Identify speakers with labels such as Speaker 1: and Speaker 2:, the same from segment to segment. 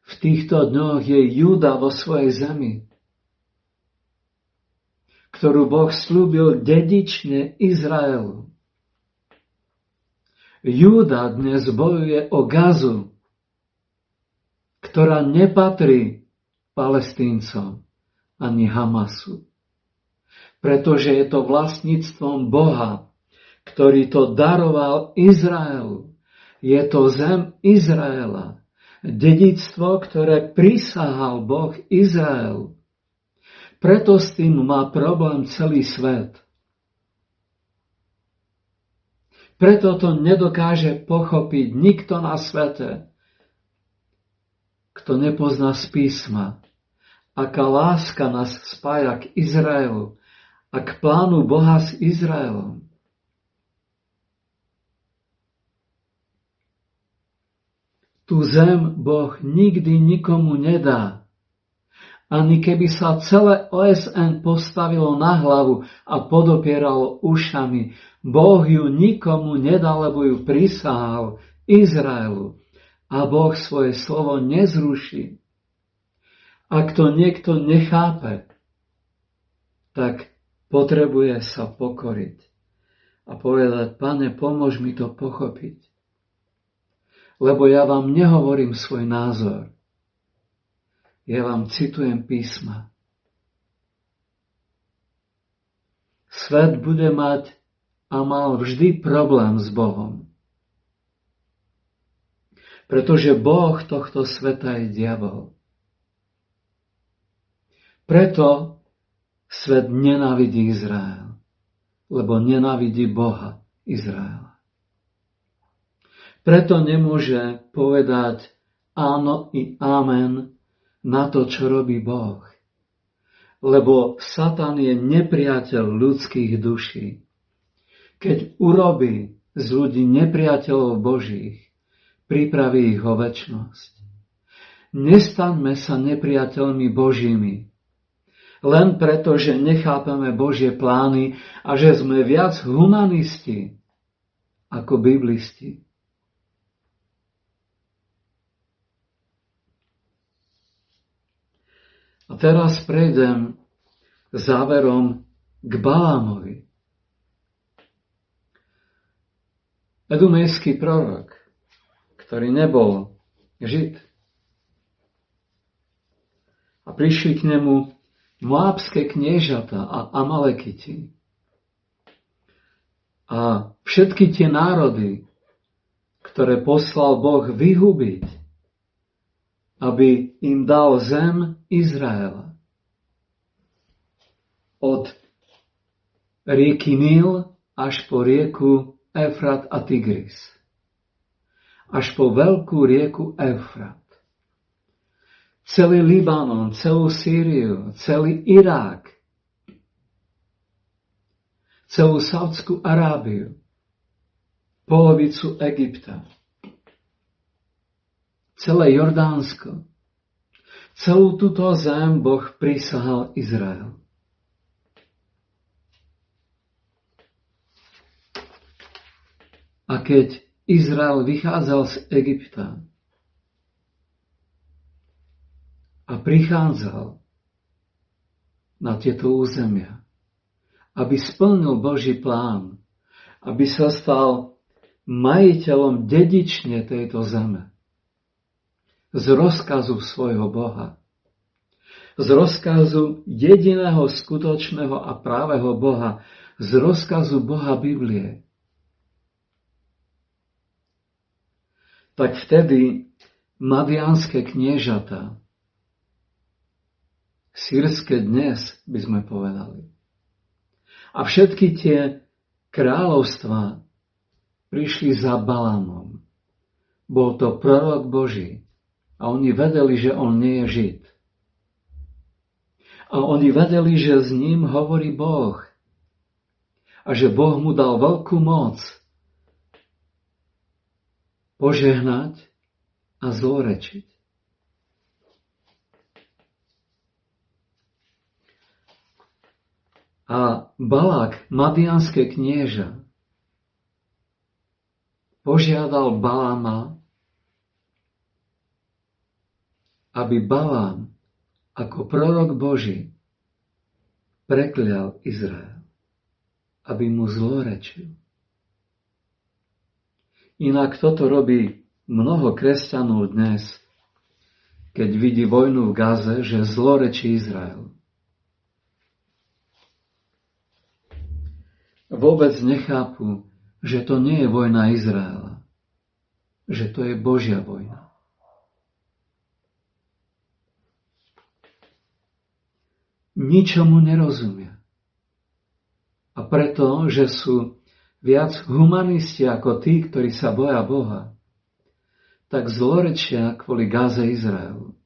Speaker 1: v týchto dňoch je Júda vo svojej zemi, ktorú Boh slúbil dedične Izraelu. Júda dnes bojuje o Gazu, ktorá nepatrí Palestíncom ani Hamasu, pretože je to vlastníctvom Boha, ktorý to daroval Izraelu. Je to zem Izraela, dedičstvo, ktoré prisahal Boh Izraelu. Preto s tým má problém celý svet. Preto to nedokáže pochopiť nikto na svete, kto nepozná z písma, aká láska nás spája k Izraelu a k plánu Boha s Izraelom. Tu zem Boh nikdy nikomu nedá. Ani keby sa celé OSN postavilo na hlavu a podopieralo ušami, Boh ju nikomu nedá, lebo ju prisahal Izraelu. A Boh svoje slovo nezruší. Ak to niekto nechápe, tak potrebuje sa pokoriť a povedať: Pane, pomôž mi to pochopiť. Lebo ja vám nehovorím svoj názor. Ja vám citujem písma. Svet bude mať a mal vždy problém s Bohom. Pretože Boh tohto sveta je diabol. Preto svet nenávidí Izrael, lebo nenávidí Boha Izraela. Preto nemôže povedať áno i amen na to, čo robí Boh. Lebo Satan je nepriateľ ľudských duší. Keď urobí z ľudí nepriateľov Božích, pripraví ich o večnosť. Nestaňme sa nepriateľmi Božími, len preto, že nechápeme Božie plány a že sme viac humanisti ako biblisti. A teraz prejdem záverom k Balámovi. Edumejský prorok, ktorý nebol Žid. A prišli k nemu Moábske kniežata a Amalekiti. A všetky tie národy, ktoré poslal Boh vyhubiť, aby im dal zem Izraela. Od rieky Níl až po rieku Efrat a Tigris. Až po veľkú rieku Efrat. Celý Libanon, celú Sýriu, celý Irák, celú Saudskú Arábiu, polovicu Egypta, celé Jordánsko. Celú túto zem Boh prisahal Izrael. A keď Izrael vychádzal z Egypta a prichádzal na tieto územia, aby splnil Boží plán, aby sa stal majiteľom dedične tejto zeme, z rozkazu svojho Boha, z rozkazu jediného skutočného a právého Boha, z rozkazu Boha Biblie, tak vtedy madiánske kniežatá, sýrske dnes by sme povedali, a všetky tie kráľovstvá prišli za Balámom. Bol to prorok Boží a oni vedeli, že on nie je Žid. A oni vedeli, že s ním hovorí Boh a že Boh mu dal veľkú moc požehnať a zlorečiť. A Balák, madiánske knieža, požiadal Baláma, aby Balám ako prorok Boží preklial Izrael, aby mu zlorečil. Inak toto robí mnoho kresťanov dnes, keď vidí vojnu v Gaze, že zlorečí Izrael. Vôbec nechápu, že to nie je vojna Izraela, že to je Božia vojna. Ničomu nerozumia. A preto, že sú viac humanisti ako tí, ktorí sa boja Boha, tak zlorečia kvôli Gaze Izraelu.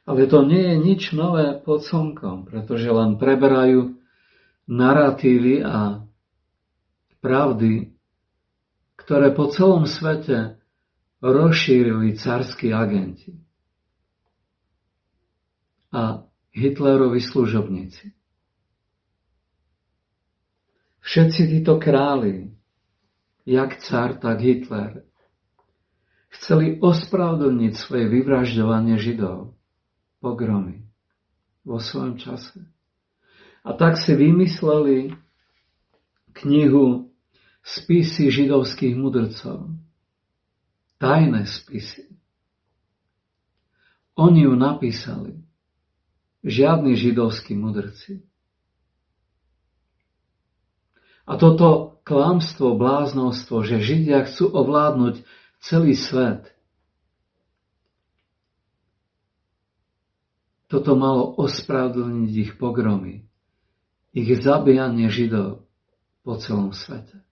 Speaker 1: Ale to nie je nič nové pod slnkom, pretože len preberajú naratívy a pravdy, ktoré po celom svete rozšírili carskí agenti a Hitlerovi služobníci. Všetci títo králi, jak car, tak Hitler, chceli ospravedlniť svoje vyvražďovanie Židov, pogromy, vo svojom čase. A tak si vymysleli knihu Spisy židovských mudrcov. Tajné spisy. Oni ju napísali. Žiadni židovskí mudrci. A toto klamstvo, bláznostvo, že Židia chcú ovládnuť celý svet, toto malo ospravedlniť ich pogromy, ich zabíjanie Židov po celom svete.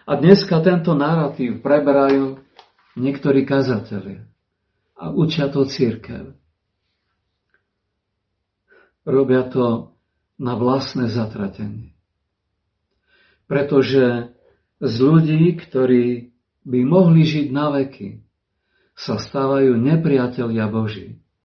Speaker 1: A dneska tento narratív preberajú niektorí kazatelia a učia to cirkev. Robia to na vlastné zatratenie. Pretože z ľudí, ktorí by mohli žiť na veky, sa stávajú nepriatelia Boží.